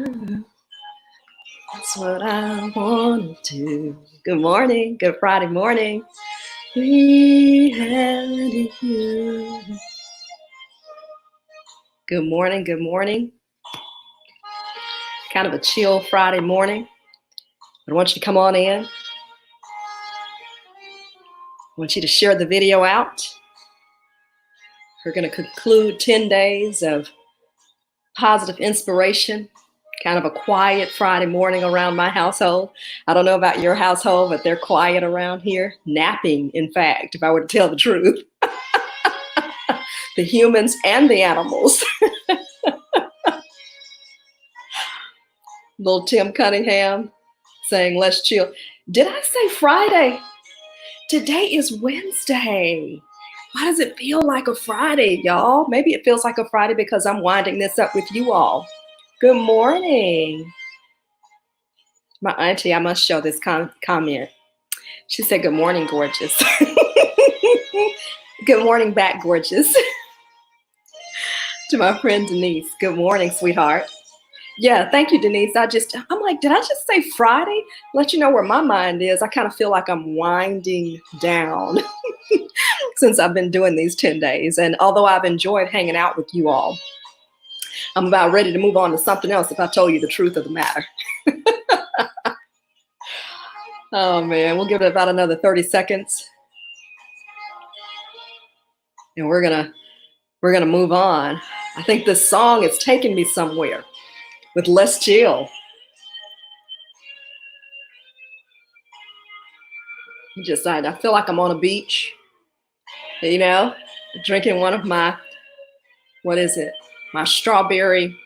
That's what I want to do. Good morning. Good Friday morning. We had you. Good morning. Good morning. Kind of a chill Friday morning. I want you to come on in. I want you to share the video out. We're going to conclude 10 days of positive inspiration. Kind of a quiet Friday morning around my household. I don't know about your household, but they're quiet around here. Napping, in fact, if I were to tell the truth. The humans and the animals. Little Tim Cunningham saying, let's chill. Did I say Friday? Today is Wednesday. Why does it feel like a Friday, y'all? Maybe it feels like a Friday because I'm winding this up with you all. Good morning. My auntie, I must show this comment. She said, good morning, gorgeous. Good morning back, gorgeous. To my friend Denise, good morning, sweetheart. Yeah, thank you, Denise. I'm like, did I just say Friday? Let you know where my mind is. I kind of feel like I'm winding down since I've been doing these 10 days. And although I've enjoyed hanging out with you all, I'm about ready to move on to something else if I told you the truth of the matter. Oh man, we'll give it about another 30 seconds. And we're gonna move on. I think this song is taking me somewhere with Let's Chill. I feel like I'm on a beach, you know, drinking one of my, what is it? My strawberry,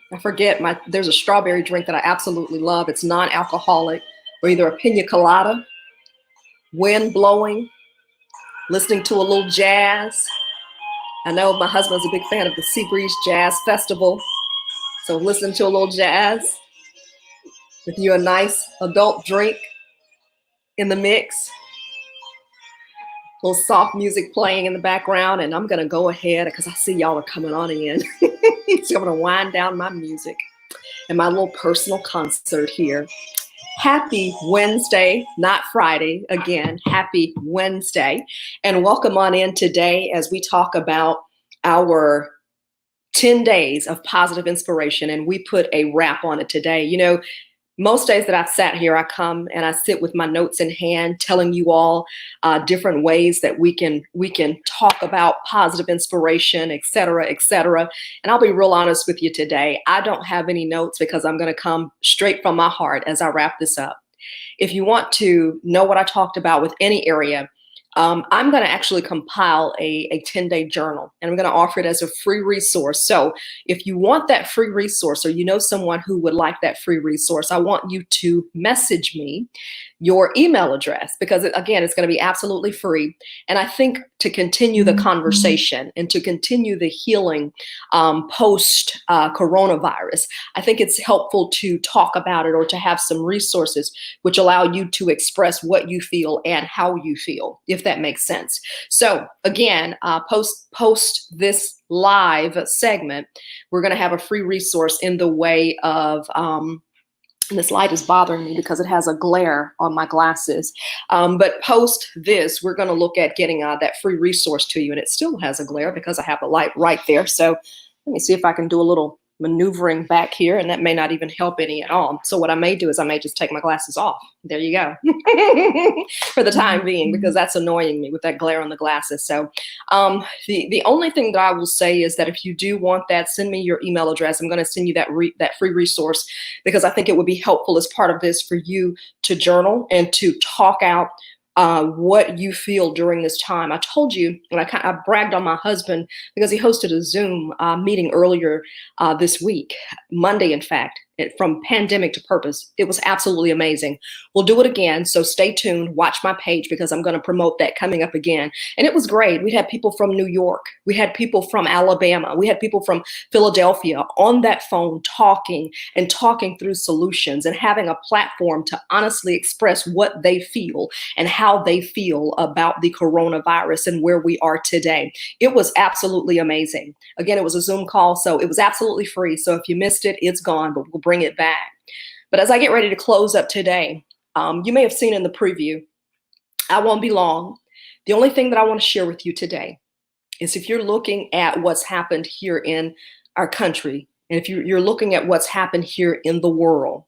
there's a strawberry drink that I absolutely love. It's non-alcoholic, or either a pina colada, wind blowing, listening to a little jazz. I know my husband's a big fan of the Seabreeze Jazz Festival. So listen to a little jazz with you, a nice adult drink in the mix. A little soft music playing in the background, and I'm gonna go ahead because I see y'all are coming on in. So I'm gonna wind down my music and my little personal concert here. Happy Wednesday, not Friday. Again, happy Wednesday. And welcome on in today as we talk about our 10 days of positive inspiration. And we put a wrap on it today. You know, most days that I've sat here, I come and I sit with my notes in hand, telling you all different ways that we can talk about positive inspiration, et cetera, et cetera. And I'll be real honest with you today. I don't have any notes because I'm going to come straight from my heart as I wrap this up. If you want to know what I talked about with any area, I'm going to actually compile a 10-day journal, and I'm going to offer it as a free resource. So if you want that free resource, or you know someone who would like that free resource, I want you to message me your email address, because again, it's going to be absolutely free. And I think to continue the conversation and to continue the healing post coronavirus, I think it's helpful to talk about it or to have some resources which allow you to express what you feel and how you feel, if that makes sense. So again, post this live segment, we're going to have a free resource in the way of and this light is bothering me because it has a glare on my glasses. But post this, we're going to look at getting that free resource to you. And it still has a glare because I have the light right there. So let me see if I can do a little maneuvering back here, and that may not even help any at all. So what I may do is I may just take my glasses off. There you go. For the time being, because that's annoying me with that glare on the glasses. So the only thing that I will say is that if you do want that, send me your email address. I'm going to send you that free resource, because I think it would be helpful as part of this for you to journal and to talk out what you feel during this time. I told you, and I bragged on my husband because he hosted a Zoom meeting earlier this week, Monday, in fact, from pandemic to purpose. It was absolutely amazing. We'll do it again. So stay tuned, watch my page, because I'm going to promote that coming up again. And it was great. We had people from New York. We had people from Alabama. We had people from Philadelphia on that phone talking through solutions and having a platform to honestly express what they feel and how they feel about the coronavirus and where we are today. It was absolutely amazing. Again, it was a Zoom call, so it was absolutely free. So if you missed it, it's gone, but we'll bring it back. But as I get ready to close up today, you may have seen in the preview, I won't be long. The only thing that I want to share with you today is if you're looking at what's happened here in our country, and if you're looking at what's happened here in the world,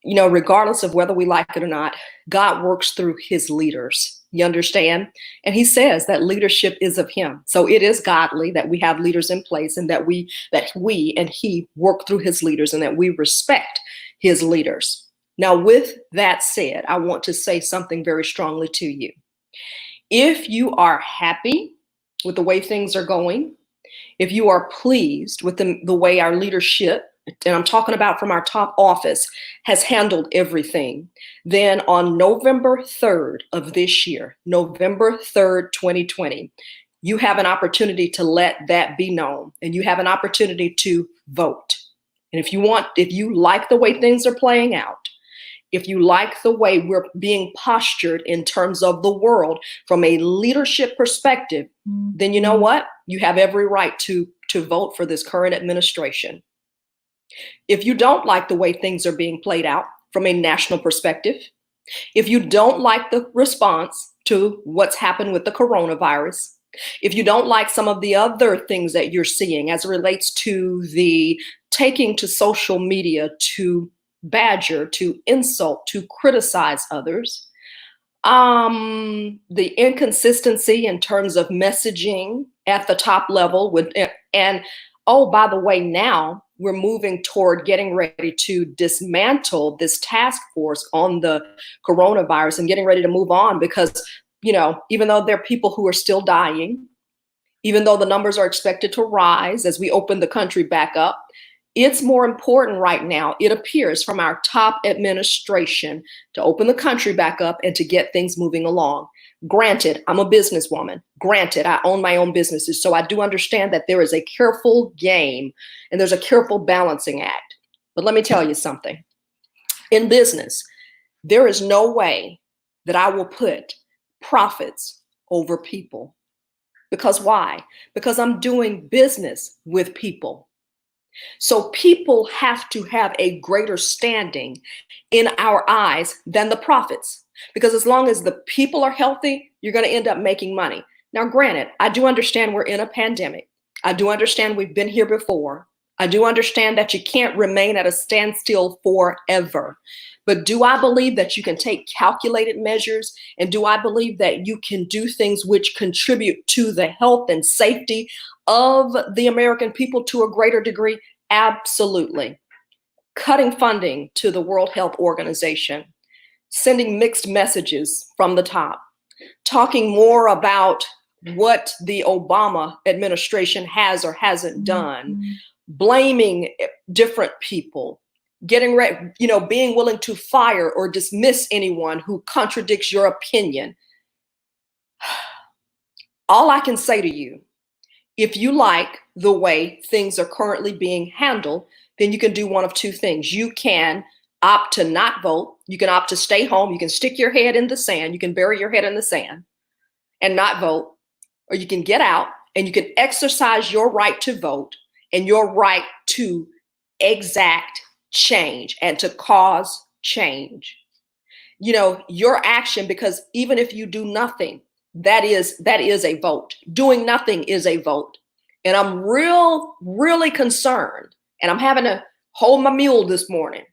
you know, regardless of whether we like it or not, God works through his leaders. You understand? And he says that leadership is of him. So it is godly that we have leaders in place, and that we and he work through his leaders, and that we respect his leaders. Now, with that said, I want to say something very strongly to you. If you are happy with the way things are going, if you are pleased with the way our leadership, and I'm talking about from our top office, has handled everything, then on November 3rd of this year, November 3rd, 2020, you have an opportunity to let that be known, and you have an opportunity to vote. And if you like the way things are playing out, if you like the way we're being postured in terms of the world from a leadership perspective, then you know what? You have every right to vote for this current administration. If you don't like the way things are being played out from a national perspective, if you don't like the response to what's happened with the coronavirus, if you don't like some of the other things that you're seeing as it relates to the taking to social media to badger, to insult, to criticize others, the inconsistency in terms of messaging at the top level and oh, by the way, now we're moving toward getting ready to dismantle this task force on the coronavirus and getting ready to move on because, you know, even though there are people who are still dying, even though the numbers are expected to rise as we open the country back up, it's more important right now, it appears, from our top administration to open the country back up and to get things moving along. Granted, I'm a businesswoman. Granted, I own my own businesses. So I do understand that there is a careful game and there's a careful balancing act. But let me tell you something. In business, there is no way that I will put profits over people. Because why? Because I'm doing business with people. So people have to have a greater standing in our eyes than the profits. Because as long as the people are healthy, you're going to end up making money. Now, granted, I do understand we're in a pandemic. I do understand we've been here before. I do understand that you can't remain at a standstill forever. But do I believe that you can take calculated measures? And do I believe that you can do things which contribute to the health and safety of the American people to a greater degree? Absolutely. Cutting funding to the World Health Organization, sending mixed messages from the top, talking more about what the Obama administration has or hasn't done, blaming different people, getting ready, being willing to fire or dismiss anyone who contradicts your opinion. All I can say to you, if you like the way things are currently being handled, then you can do one of two things. You can opt to not vote. You can opt to stay home. You can stick your head in the sand. You can bury your head in the sand and not vote. Or you can get out and you can exercise your right to vote and your right to exact change and to cause change. Your action, because even if you do nothing, that is a vote. Doing nothing is a vote. And I'm really concerned, and I'm having to hold my mule this morning,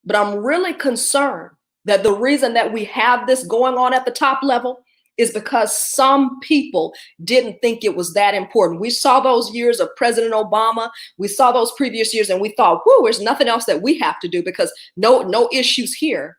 but I'm really concerned that the reason that we have this going on at the top level is because some people didn't think it was that important. We saw those years of President Obama. We saw those previous years and we thought, whoo, there's nothing else that we have to do because no issues here.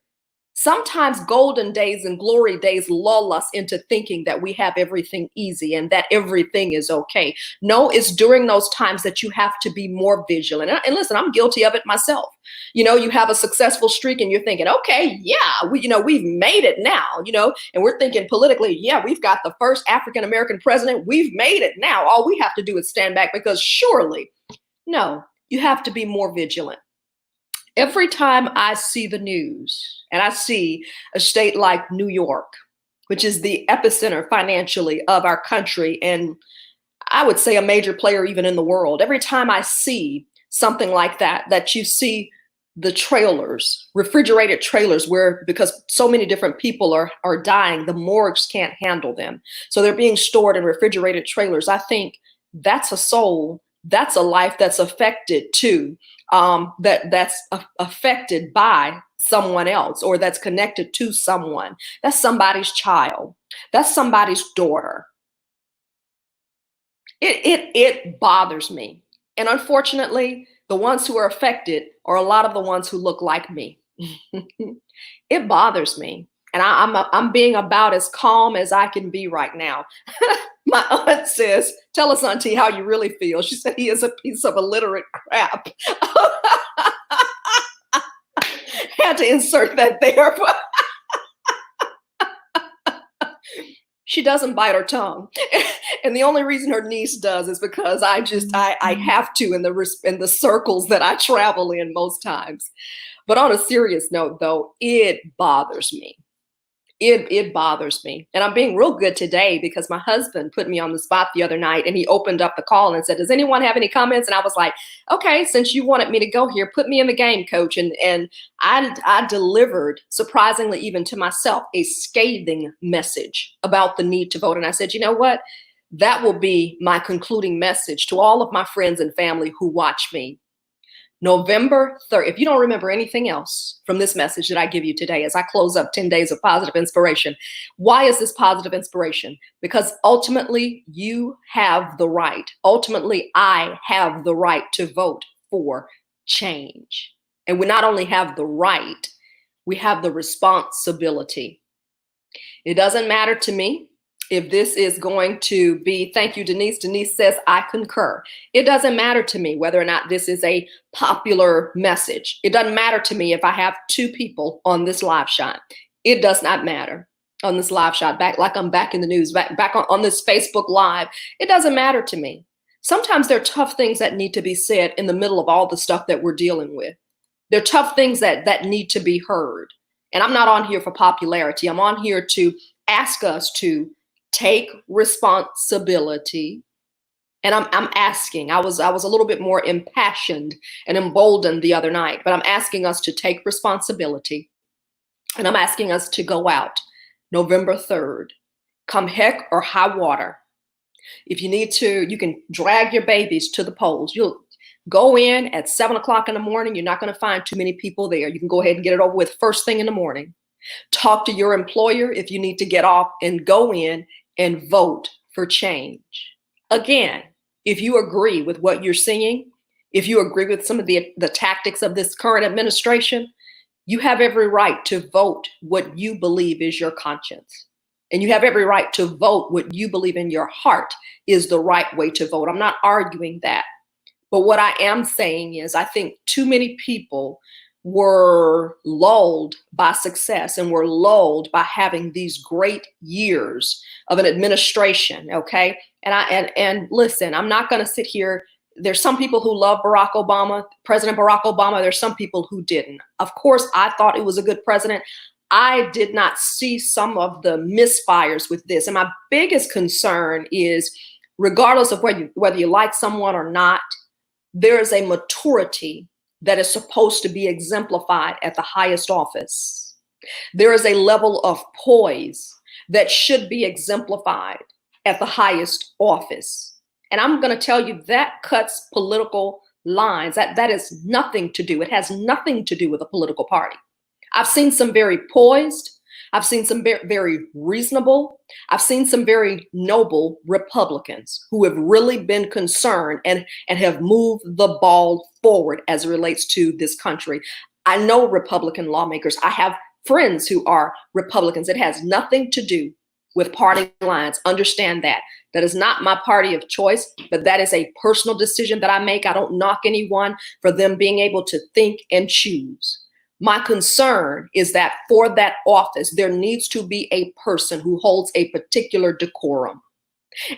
Sometimes golden days and glory days lull us into thinking that we have everything easy and that everything is okay. No, it's during those times that you have to be more vigilant. And listen, I'm guilty of it myself. You have a successful streak and you're thinking, okay, yeah, we've made it now, and we're thinking politically, yeah, we've got the first African-American president. We've made it now. All we have to do is stand back because surely, no, you have to be more vigilant. Every time I see the news and I see a state like New York, which is the epicenter financially of our country, and I would say a major player even in the world, every time I see something like that you see the trailers, refrigerated trailers, where because so many different people are dying, the morgues can't handle them. So they're being stored in refrigerated trailers. I think that's a soul, that's a life that's affected too, affected by someone else, or that's connected to someone. That's somebody's child. That's somebody's daughter. It bothers me. And unfortunately, the ones who are affected are a lot of the ones who look like me. It bothers me. And I'm being about as calm as I can be right now. My aunt says, "Tell us, Auntie, how you really feel." She said, "He is a piece of illiterate crap." Had to insert that there. She doesn't bite her tongue. And the only reason her niece does is because I have to in the circles that I travel in most times. But on a serious note, though, it bothers me. It bothers me. And I'm being real good today because my husband put me on the spot the other night, and he opened up the call and said, "Does anyone have any comments?" And I was like, "Okay, since you wanted me to go here, put me in the game, coach." And I delivered, surprisingly even to myself, a scathing message about the need to vote. And I said, "You know what? That will be my concluding message to all of my friends and family who watch me. November 3rd, if you don't remember anything else from this message that I give you today as I close up 10 days of positive inspiration, why is this positive inspiration? Because ultimately you have the right. Ultimately, I have the right to vote for change. And we not only have the right, we have the responsibility. It doesn't matter to me if this is going to be, thank you, Denise. Denise says, "I concur." It doesn't matter to me whether or not this is a popular message. It doesn't matter to me if I have 2 people on this live shot. It does not matter on this live shot, back like I'm back in the news, back on this Facebook Live. It doesn't matter to me. Sometimes there are tough things that need to be said in the middle of all the stuff that we're dealing with. There are tough things that need to be heard. And I'm not on here for popularity. I'm on here to ask us to take responsibility. And I'm asking, I was a little bit more impassioned and emboldened the other night, but I'm asking us to take responsibility. And I'm asking us to go out November 3rd, come heck or high water. If you need to, you can drag your babies to the polls. You'll go in at 7 o'clock in the morning. You're not going to find too many people there. You can go ahead and get it over with first thing in the morning. Talk to your employer if you need to get off and go in and vote for change. Again, if you agree with what you're seeing, if you agree with some of the tactics of this current administration, you have every right to vote what you believe is your conscience. And you have every right to vote what you believe in your heart is the right way to vote. I'm not arguing that. But what I am saying is I think too many people were lulled by success and were lulled by having these great years of an administration. Okay. And listen, I'm not going to sit here. There's some people who love Barack Obama, President Barack Obama. There's some people who didn't. Of course, I thought it was a good president. I did not see some of the misfires with this. And my biggest concern is, regardless of whether you like someone or not, there is a maturity that is supposed to be exemplified at the highest office. There is a level of poise that should be exemplified at the highest office. And I'm going to tell you that cuts political lines. That is nothing to do. It has nothing to do with a political party. I've seen some very poised. I've seen some very reasonable. I've seen some very noble Republicans who have really been concerned and have moved the ball forward as it relates to this country. I know Republican lawmakers. I have friends who are Republicans. It has nothing to do with party lines. Understand that. That is not my party of choice, but that is a personal decision that I make. I don't knock anyone for them being able to think and choose. My concern is that for that office, there needs to be a person who holds a particular decorum.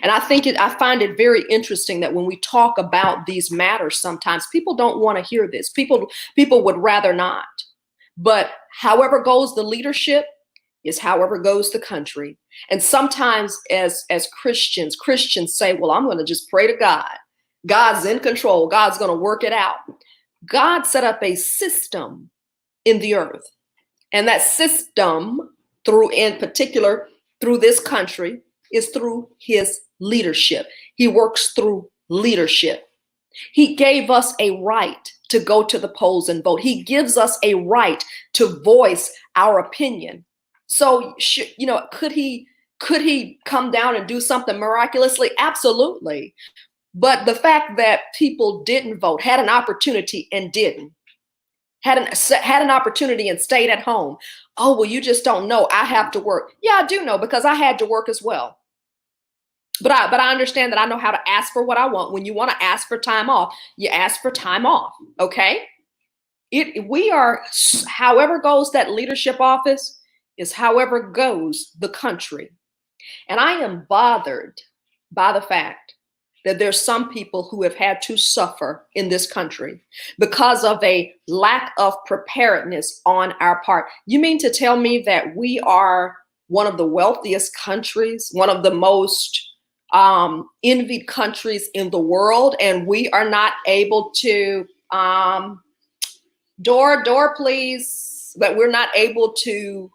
And I find it very interesting that when we talk about these matters, sometimes people don't want to hear this. People would rather not. But however goes the leadership is however goes the country. And sometimes as Christians say, well, I'm going to just pray to God. God's in control. God's going to work it out. God set up a system in the earth. And that system, through in particular, through this country, is through his leadership. He works through leadership. He gave us a right to go to the polls and vote. He gives us a right to voice our opinion. So, could he come down and do something miraculously? Absolutely. But the fact that people didn't vote, had an opportunity and didn't, had an opportunity and stayed at home. Oh, well, you just don't know. I have to work. Yeah, I do know, because I had to work as well. But I understand that I know how to ask for what I want. When you want to ask for time off, you ask for time off. Okay. We are, however goes that leadership office is however goes the country. And I am bothered by the fact that there's some people who have had to suffer in this country because of a lack of preparedness on our part. You mean to tell me that we are one of the wealthiest countries, one of the most envied countries in the world, and we are not able to, door please, that we're not able to,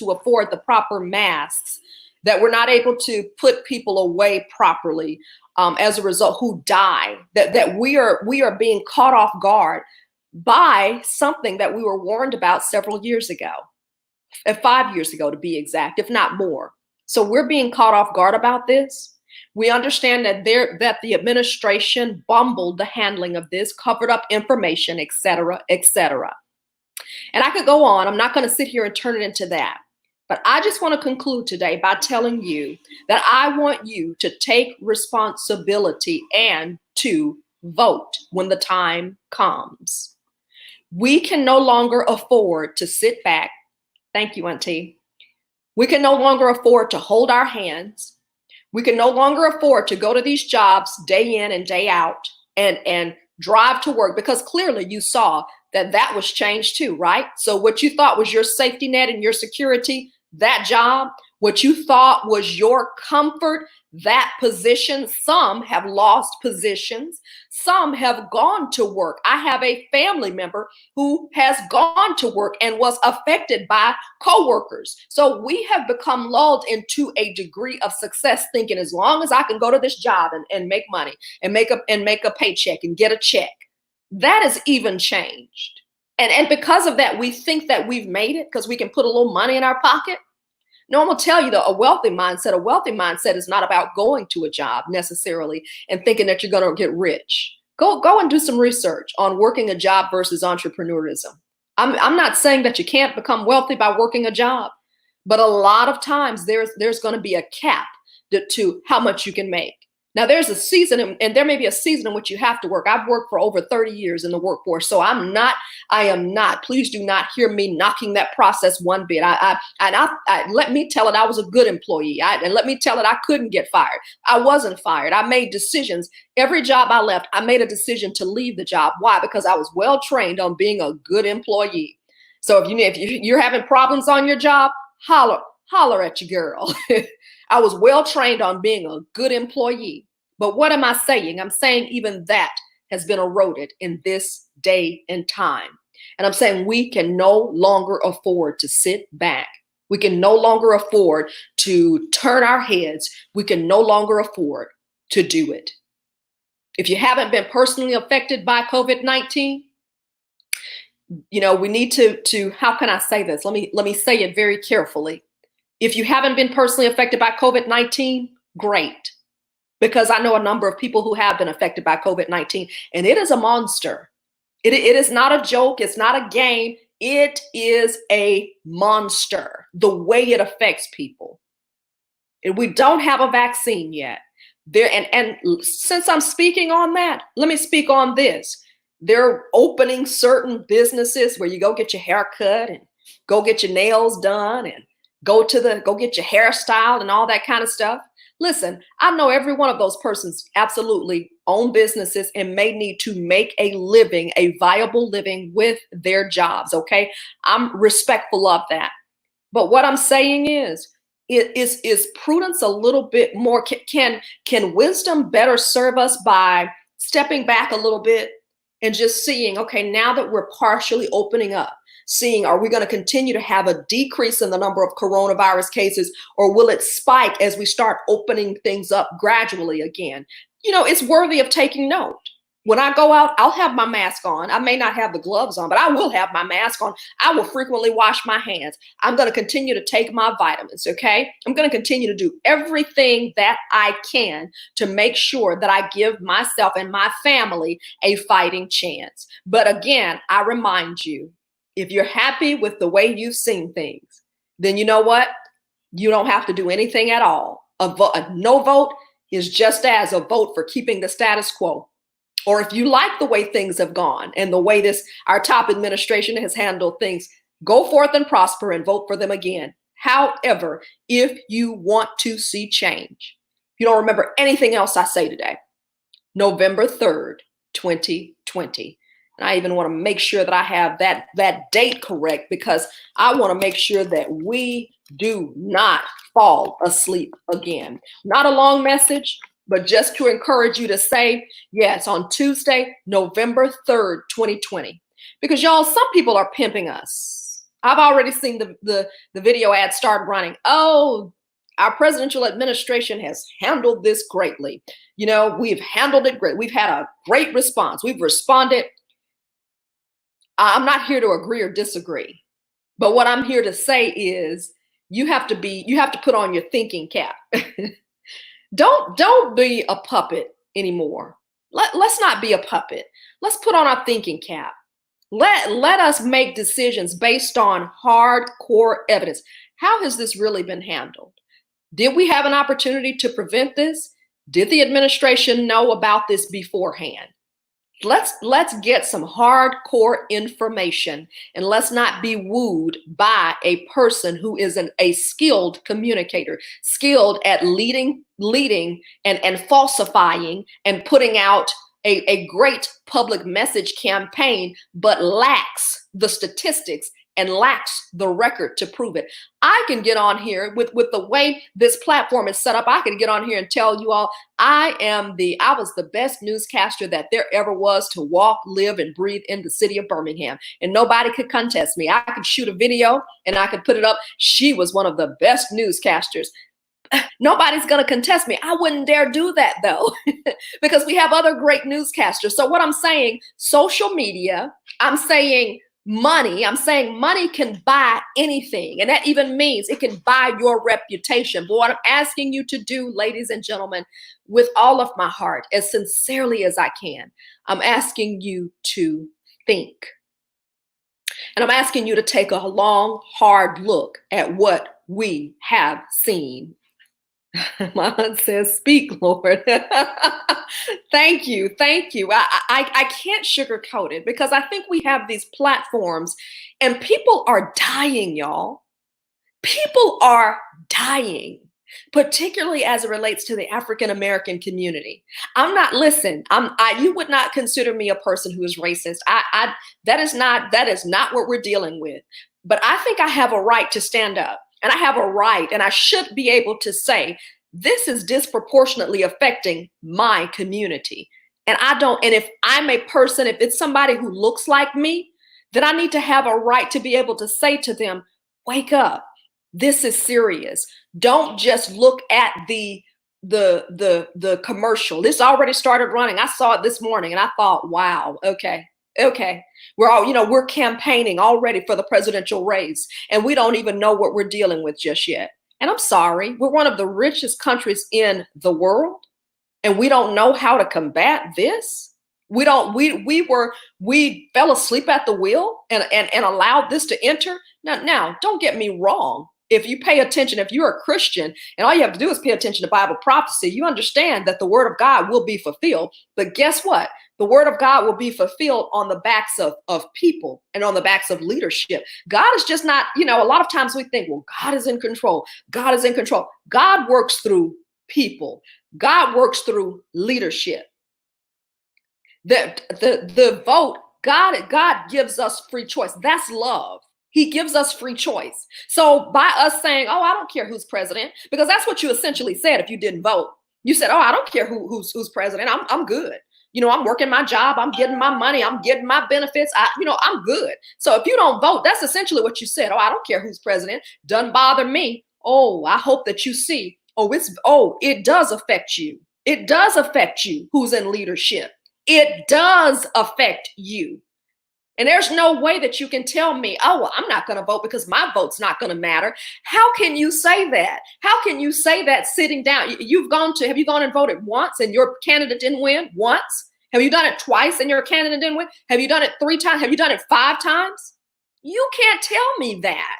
afford the proper masks, that we're not able to put people away properly, as a result, who die, that we are being caught off guard by something that we were warned about several years ago, 5 years ago to be exact, if not more. So we're being caught off guard about this. We understand that the administration bumbled the handling of this, covered up information, et cetera, et cetera. And I could go on. I'm not going to sit here and turn it into that. But I just want to conclude today by telling you that I want you to take responsibility and to vote when the time comes. We can no longer afford to sit back. Thank you, Auntie. We can no longer afford to hold our hands. We can no longer afford to go to these jobs day in and day out and drive to work, because clearly you saw that was changed too, right? So what you thought was your safety net and your security, that job, what you thought was your comfort, that position, some have lost positions. Some have gone to work. I have a family member who has gone to work and was affected by coworkers. So we have become lulled into a degree of success, thinking as long as I can go to this job and make money and make a paycheck and get a check. That has even changed. And because of that, we think that we've made it because we can put a little money in our pocket. No, I'm gonna tell you that a wealthy mindset is not about going to a job necessarily and thinking that you're gonna get rich. Go and do some research on working a job versus entrepreneurism. I'm not saying that you can't become wealthy by working a job, but a lot of times there's gonna be a cap to how much you can make. Now there's a season, and there may be a season in which you have to work. I've worked for over 30 years in the workforce, so I am not, please do not hear me knocking that process one bit. Let me tell it, I was a good employee. And let me tell it, I couldn't get fired. I wasn't fired. I made decisions. Every job I left, I made a decision to leave the job. Why? Because I was well trained on being a good employee. So if you're having problems on your job, holler at your girl. I was well trained on being a good employee. But what am I saying? I'm saying even that has been eroded in this day and time. And I'm saying we can no longer afford to sit back. We can no longer afford to turn our heads. We can no longer afford to do it. If you haven't been personally affected by COVID-19, we need to, how can I say this? Let me say it very carefully. If you haven't been personally affected by COVID-19, great. Because I know a number of people who have been affected by COVID-19, and it is a monster. It is not a joke. It's not a game. It is a monster, the way it affects people. And we don't have a vaccine yet. And since I'm speaking on that, let me speak on this. They're opening certain businesses where you go get your hair cut and go get your nails done and go get your hair styled and all that kind of stuff. Listen, I know every one of those persons absolutely own businesses and may need to make a living, a viable living with their jobs. Okay. I'm respectful of that. But what I'm saying is prudence a little bit more? Can wisdom better serve us by stepping back a little bit and just seeing, okay, now that we're partially opening up, seeing, are we going to continue to have a decrease in the number of coronavirus cases, or will it spike as we start opening things up gradually again? You know, it's worthy of taking note. When I go out, I'll have my mask on. I may not have the gloves on, but I will have my mask on. I will frequently wash my hands. I'm going to continue to take my vitamins, okay? I'm going to continue to do everything that I can to make sure that I give myself and my family a fighting chance. But again, I remind you, if you're happy with the way you've seen things, then you know what? You don't have to do anything at all. A no vote is just as a vote for keeping the status quo. Or if you like the way things have gone and the way our top administration has handled things, go forth and prosper and vote for them again. However, if you want to see change, if you don't remember anything else I say today, November 3rd, 2020. And I even want to make sure that I have that date correct, because I want to make sure that we do not fall asleep again. Not a long message, but just to encourage you to say, yes, on Tuesday, November 3rd, 2020. Because y'all, some people are pimping us. I've already seen the video ad start running. Oh, our presidential administration has handled this greatly. You know, we've handled it great. We've had a great response. We've responded. I'm not here to agree or disagree. But what I'm here to say is you have to put on your thinking cap. Don't be a puppet anymore. Let's not be a puppet. Let's put on our thinking cap. Let us make decisions based on hardcore evidence. How has this really been handled? Did we have an opportunity to prevent this? Did the administration know about this beforehand? Let's get some hardcore information, and let's not be wooed by a person who is a skilled communicator, skilled at leading and falsifying and putting out a great public message campaign, but lacks the statistics and lacks the record to prove it. I can get on here with the way this platform is set up. I can get on here and tell you all, I was the best newscaster that there ever was to walk, live, and breathe in the city of Birmingham. And nobody could contest me. I could shoot a video and I could put it up. She was one of the best newscasters. Nobody's going to contest me. I wouldn't dare do that, though, because we have other great newscasters. So what I'm saying, social media, I'm saying money can buy anything. And that even means it can buy your reputation. But what I'm asking you to do, ladies and gentlemen, with all of my heart, as sincerely as I can, I'm asking you to think. And I'm asking you to take a long, hard look at what we have seen. My aunt says, speak, Lord. Thank you. Thank you. I can't sugarcoat it, because I think we have these platforms and people are dying, y'all. People are dying, particularly as it relates to the African-American community. You would not consider me a person who is racist. That is not what we're dealing with. But I think I have a right to stand up. And I have a right, and I should be able to say, this is disproportionately affecting my community. And if I'm a person, if it's somebody who looks like me, then I need to have a right to be able to say to them, wake up. This is serious. Don't just look at the commercial. This already started running. I saw it this morning and I thought, wow, okay. We're campaigning already for the presidential race, and we don't even know what we're dealing with just yet. And I'm sorry, we're one of the richest countries in the world, and we don't know how to combat this. We fell asleep at the wheel and allowed this to enter. Now, don't get me wrong. If you pay attention, if you're a Christian and all you have to do is pay attention to Bible prophecy, you understand that the word of God will be fulfilled. But guess what? The word of God will be fulfilled on the backs of people and on the backs of leadership. God is just not, a lot of times we think, well, God is in control. God is in control. God works through people. God works through leadership. The vote, God gives us free choice. That's love. He gives us free choice. So by us saying, oh, I don't care who's president, because that's what you essentially said if you didn't vote. You said, oh, I don't care who's president. I'm good. I'm working my job. I'm getting my money. I'm getting my benefits. I'm good. So if you don't vote, that's essentially what you said. Oh, I don't care who's president. Doesn't bother me. Oh, I hope that you see. It does affect you. It does affect you who's in leadership. It does affect you. And there's no way that you can tell me, oh, well, I'm not going to vote because my vote's not going to matter. How can you say that? How can you say that sitting down? Have you gone and voted once and your candidate didn't win once? Have you done it twice and your candidate didn't win? Have you done it 3 times? Have you done it 5 times? You can't tell me that.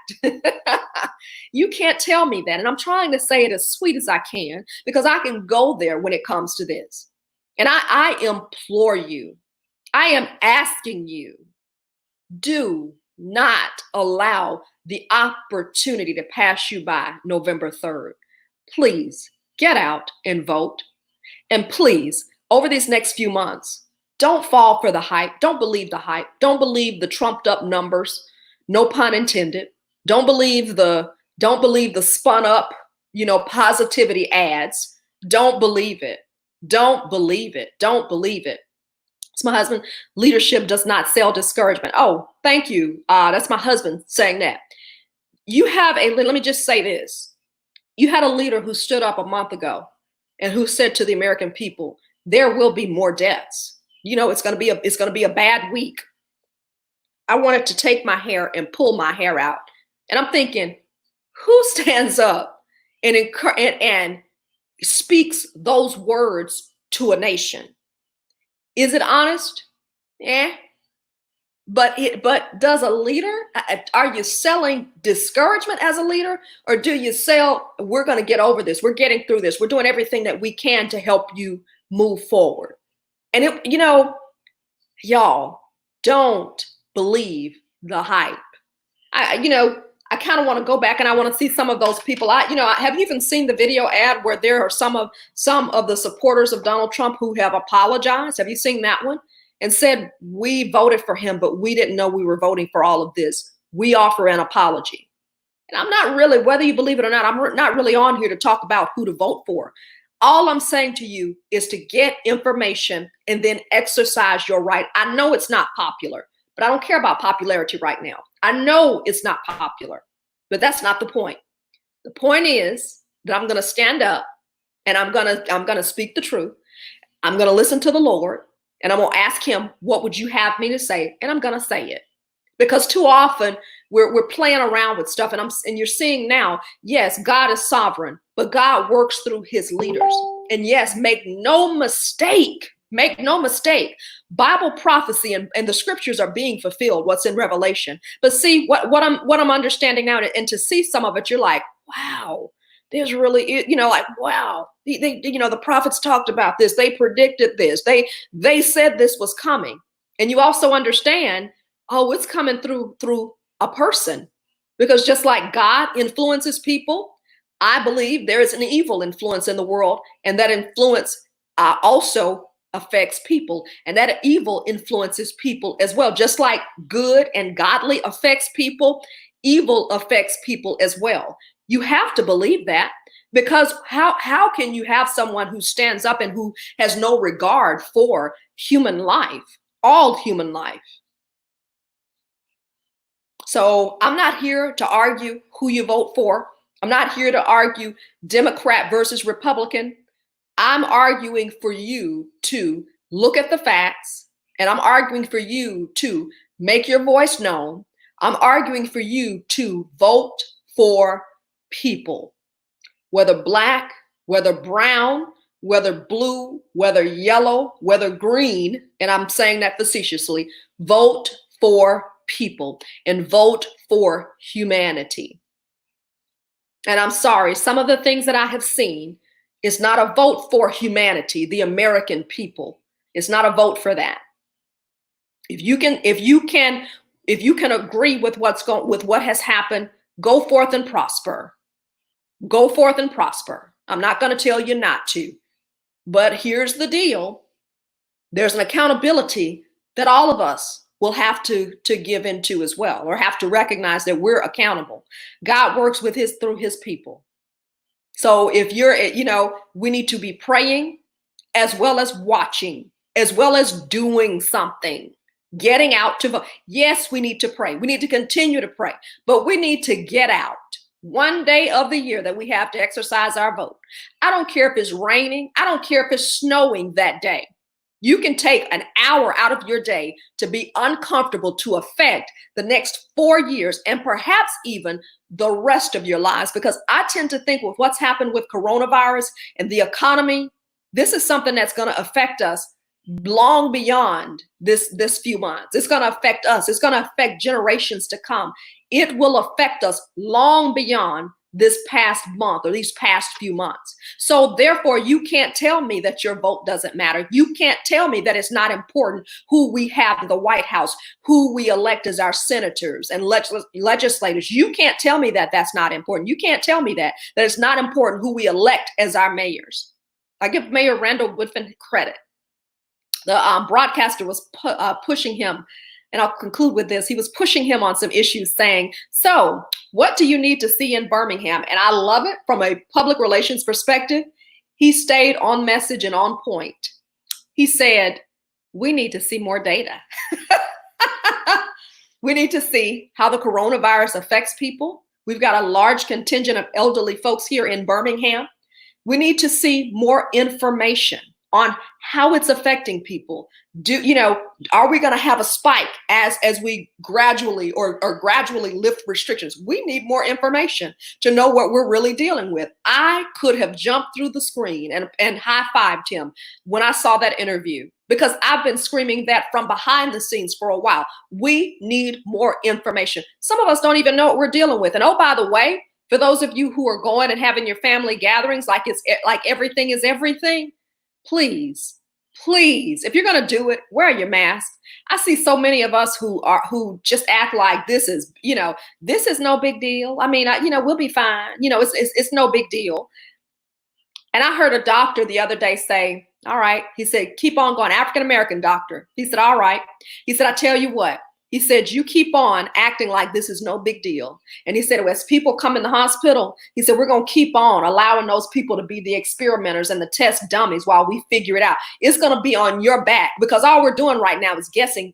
You can't tell me that. And I'm trying to say it as sweet as I can because I can go there when it comes to this. And I implore you, I am asking you, do not allow the opportunity to pass you by November 3rd. Please get out and vote. And please, over these next few months, don't fall for the hype. Don't believe the hype. Don't believe the trumped up numbers. No pun intended. Don't believe the spun up, positivity ads. Don't believe it. Don't believe it. Don't believe it. It's my husband. Leadership does not sell discouragement. Oh, thank you. That's my husband saying that. Let me just say this. You had a leader who stood up a month ago and who said to the American people, there will be more deaths. It's going to be a bad week. I wanted to take my hair and pull my hair out. And I'm thinking, who stands up and speaks those words to a nation? Is it honest? Yeah. But does a leader, are you selling discouragement as a leader? Or do you sell, we're going to get over this. We're getting through this. We're doing everything that we can to help you move forward. And y'all don't believe the hype. I kind of want to go back and I want to see some of those people. Have you even seen the video ad where there are some of the supporters of Donald Trump who have apologized? Have you seen that one? And said, we voted for him, but we didn't know we were voting for all of this. We offer an apology. And I'm not really, whether you believe it or not, I'm not really on here to talk about who to vote for. All I'm saying to you is to get information and then exercise your right. I know it's not popular, but I don't care about popularity right now. I know it's not popular, but that's not the point. The point is that I'm going to stand up and I'm going to speak the truth. I'm going to listen to the Lord and I'm going to ask him, what would you have me to say? And I'm going to say it. Because too often we're playing around with stuff and you're seeing now, yes, God is sovereign, but God works through his leaders. And yes, make no mistake, Bible prophecy and the scriptures are being fulfilled, what's in Revelation. But see what I'm understanding now, and to see some of it, you're like, wow, there's really, wow, the prophets talked about this. They predicted this. They said this was coming. And you also understand, oh, it's coming through a person, because just like God influences people, I believe there is an evil influence in the world, and that influence also affects people, and that evil influences people as well. Just like good and godly affects people, evil affects people as well. You have to believe that, because how can you have someone who stands up and who has no regard for human life, all human life? So I'm not here to argue who you vote for. I'm not here to argue Democrat versus Republican. I'm arguing for you to look at the facts, and I'm arguing for you to make your voice known. I'm arguing for you to vote for people, whether black, whether brown, whether blue, whether yellow, whether green, and I'm saying that facetiously. Vote for people and vote for humanity. And I'm sorry, some of the things that I have seen is not a vote for humanity, the American people. It's not a vote for that. If you can agree with what has happened, go forth and prosper. Go forth and prosper. I'm not going to tell you not to. But here's the deal. There's an accountability that all of us will have to give into as well, or have to recognize that we're accountable. God works through his people. So if we need to be praying as well as watching as well as doing something, getting out to vote. Yes, we need to pray. We need to continue to pray, but we need to get out one day of the year that we have to exercise our vote. I don't care if it's raining. I don't care if it's snowing that day. You can take an hour out of your day to be uncomfortable to affect the next 4 years and perhaps even the rest of your lives. Because I tend to think with what's happened with coronavirus and the economy, this is something that's going to affect us long beyond this few months. It's going to affect us. It's going to affect generations to come. It will affect us long beyond this past month or these past few months. So therefore, you can't tell me that your vote doesn't matter. You can't tell me that it's not important who we have in the White House, who we elect as our senators and legislators. You can't tell me that that's not important. You can't tell me that it's not important who we elect as our mayors. I give Mayor Randall Woodfin credit. The broadcaster was pushing him, and I'll conclude with this. He was pushing him on some issues saying, so what do you need to see in Birmingham? And I love it from a public relations perspective. He stayed on message and on point. He said, we need to see more data. We need to see how the coronavirus affects people. We've got a large contingent of elderly folks here in Birmingham. We need to see more information on how it's affecting people. Are we going to have a spike as we gradually or gradually lift restrictions? We need more information to know what we're really dealing with. I could have jumped through the screen and high-fived him when I saw that interview, because I've been screaming that from behind the scenes for a while. We need more information. Some of us don't even know what we're dealing with. And oh, by the way, for those of you who are going and having your family gatherings like everything is everything, please, if you're going to do it, wear your mask. I see so many of us who just act like this is no big deal. I mean, we'll be fine. It's no big deal. And I heard a doctor the other day say, all right, he said, keep on going. African-American doctor. He said, all right. He said, I tell you what. He said, you keep on acting like this is no big deal. And he said, as people come in the hospital, he said, we're going to keep on allowing those people to be the experimenters and the test dummies while we figure it out. It's going to be on your back, because all we're doing right now is guessing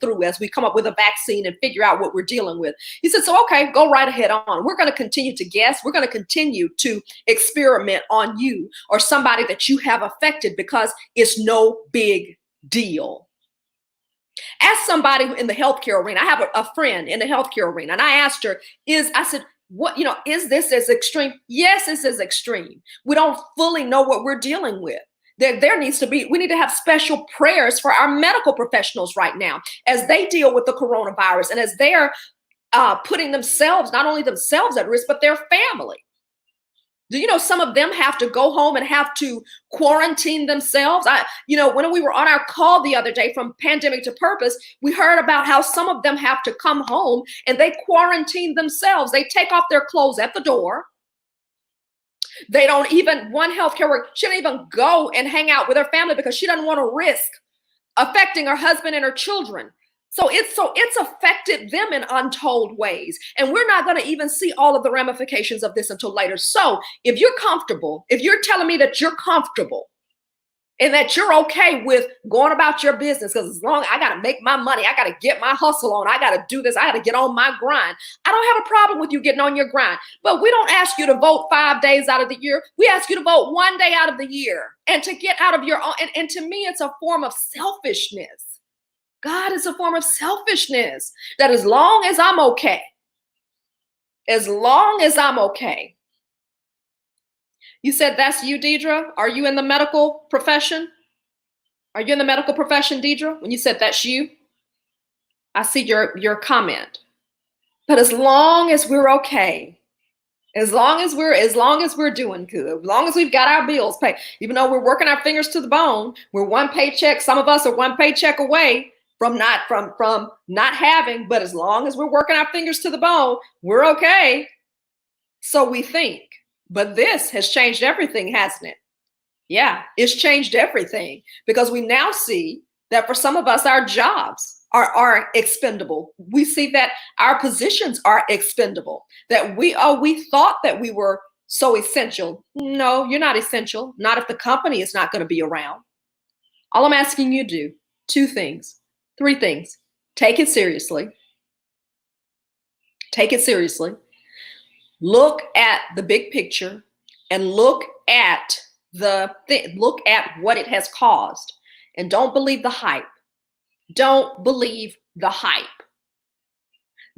through as we come up with a vaccine and figure out what we're dealing with. He said, so, okay, go right ahead on. We're going to continue to guess. We're going to continue to experiment on you or somebody that you have affected, because it's no big deal. Ask somebody in the healthcare arena. I have a friend in the healthcare arena, and I asked her, is this as extreme? Yes, it's as extreme. We don't fully know what we're dealing with. We need to have special prayers for our medical professionals right now as they deal with the coronavirus and as they're putting not only themselves at risk, but their family. Do you know some of them have to go home and have to quarantine themselves? When we were on our call the other day from Pandemic to Purpose, we heard about how some of them have to come home and they quarantine themselves. They take off their clothes at the door. They don't even, one healthcare worker, she don't even go and hang out with her family because she doesn't want to risk affecting her husband and her children. So it's affected them in untold ways. And we're not going to even see all of the ramifications of this until later. So if you're comfortable, if you're telling me that you're comfortable and that you're okay with going about your business, because as long as I got to make my money, I got to get my hustle on, I got to do this, I got to get on my grind. I don't have a problem with you getting on your grind, but we don't ask you to vote 5 days out of the year. We ask you to vote 1 day out of the year and to get out of your own. And to me, it's a form of selfishness. God is a form of selfishness, that as long as I'm okay, You said that's you, Deidre? Are you in the medical profession? Are you in the medical profession, Deidre? When you said that's you, I see your comment. But as long as we're okay, as long as we're doing good, as long as we've got our bills paid, even though we're working our fingers to the bone, we're one paycheck. Some of us are one paycheck away from not having, but as long as we're working our fingers to the bone, we're okay. So we think, but this has changed everything, hasn't it? Yeah, it's changed everything, because we now see that for some of us, our jobs are expendable. We see that our positions are expendable, that we thought that we were so essential. No, you're not essential. Not if the company is not going to be around. All I'm asking you to do, two things, three things. Take it seriously. Take it seriously. Look at the big picture and look at look at what it has caused. And don't believe the hype. Don't believe the hype.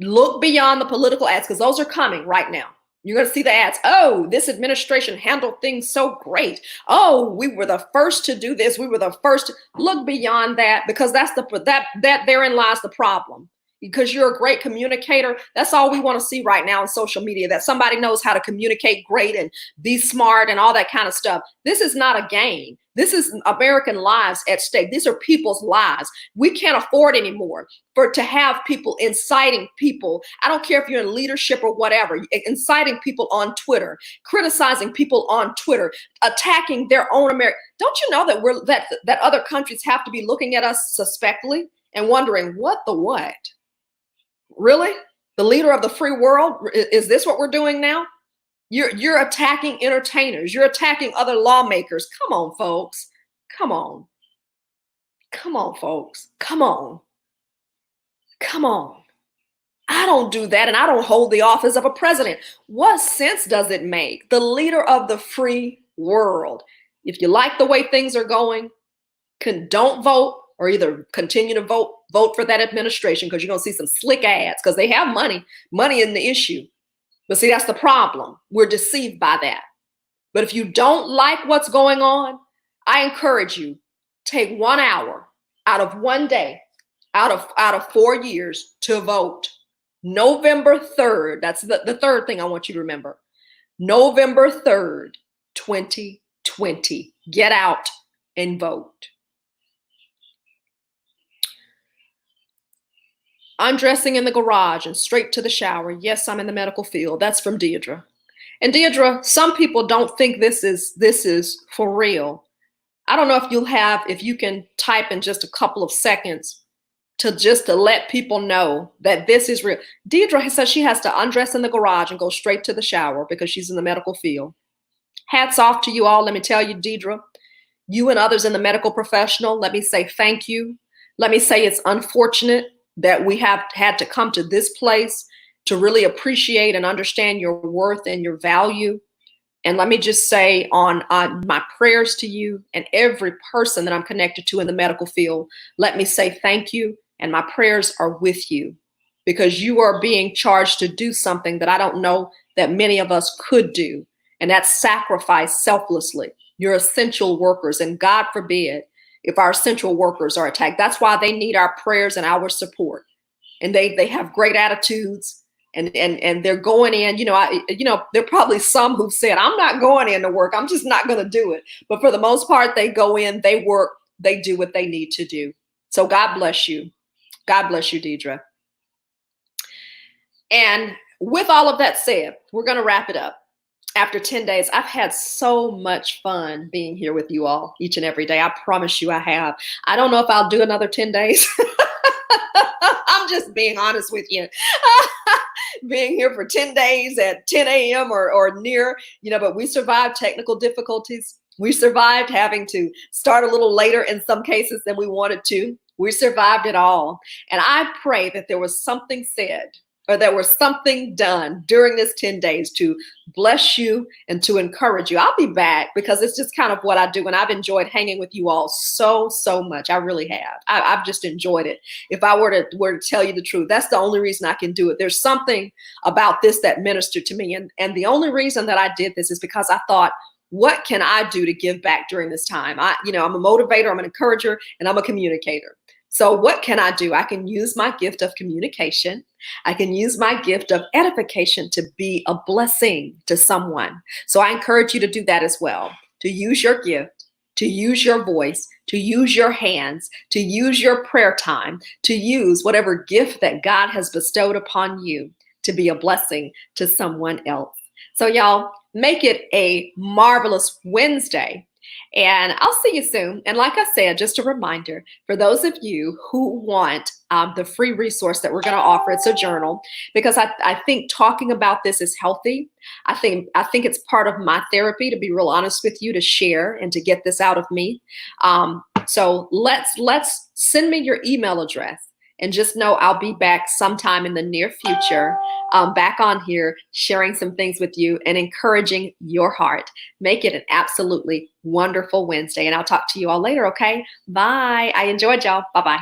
Look beyond the political ads, because those are coming right now. You're going to see the ads. Oh, this administration handled things so great. Oh, we were the first to do this. We were the first. Look beyond that, because that's that therein lies the problem. Because you're a great communicator. That's all we want to see right now on social media, that somebody knows how to communicate great and be smart and all that kind of stuff. This is not a game. This is American lives at stake. These are people's lives. We can't afford anymore to have people inciting people. I don't care if you're in leadership or whatever, inciting people on Twitter, criticizing people on Twitter, attacking their own America. Don't you know that that other countries have to be looking at us suspectfully and wondering what the what? Really? The leader of the free world? Is this what we're doing now? You're attacking entertainers. You're attacking other lawmakers. Come on, folks. Come on. Come on, folks. Come on. Come on. I don't do that, and I don't hold the office of a president. What sense does it make? The leader of the free world. If you like the way things are going, don't vote, or either continue to vote for that administration, because you're going to see some slick ads, because they have money in the issue. But see, that's the problem. We're deceived by that. But if you don't like what's going on, I encourage you, take 1 hour out of one day, out of 4 years to vote. November 3rd, that's the third thing I want you to remember. November 3rd, 2020. Get out and vote. Undressing in the garage and straight to the shower. Yes, I'm in the medical field. That's from Deidre. And Deidre, some people don't think this is for real. I don't know if you can type in just a couple of seconds to let people know that this is real. Deidre says she has to undress in the garage and go straight to the shower because she's in the medical field. Hats off to you all. Let me tell you, Deidre, you and others in the medical professional, let me say thank you. Let me say it's unfortunate that we have had to come to this place to really appreciate and understand your worth and your value. And let me just say on my prayers to you and every person that I'm connected to in the medical field, let me say thank you. And my prayers are with you, because you are being charged to do something that I don't know that many of us could do. And that's sacrifice selflessly. You're essential workers, and God forbid if our essential workers are attacked. That's why they need our prayers and our support. And they have great attitudes, and they're going in. There are probably some who've said, I'm not going in to work. I'm just not going to do it. But for the most part, they go in, they work, they do what they need to do. So God bless you. God bless you, Deidre. And with all of that said, we're going to wrap it up. After 10 days, I've had so much fun being here with you all each and every day. I promise you I have. I don't know if I'll do another 10 days. I'm just being honest with you. Being here for 10 days at 10 a.m. or near, but we survived technical difficulties. We survived having to start a little later in some cases than we wanted to. We survived it all. And I pray that there was something said, or there was something done during this 10 days to bless you and to encourage you. I'll be back, because it's just kind of what I do. And I've enjoyed hanging with you all so much. I really have. I've just enjoyed it. If I were to tell you the truth, that's the only reason I can do it. There's something about this that ministered to me. And the only reason that I did this is because I thought, what can I do to give back during this time? I'm a motivator, I'm an encourager, and I'm a communicator. So what can I do? I can use my gift of communication. I can use my gift of edification to be a blessing to someone. So I encourage you to do that as well, to use your gift, to use your voice, to use your hands, to use your prayer time, to use whatever gift that God has bestowed upon you to be a blessing to someone else. So y'all, make it a marvelous Wednesday. And I'll see you soon. And like I said, just a reminder for those of you who want the free resource that we're going to offer, it's a journal, because I think talking about this is healthy. I think it's part of my therapy, to be real honest with you, to share and to get this out of me. So let's send me your email address. And just know I'll be back sometime in the near future, back on here, sharing some things with you and encouraging your heart. Make it an absolutely wonderful Wednesday. And I'll talk to you all later, okay? Bye. I enjoyed y'all. Bye-bye.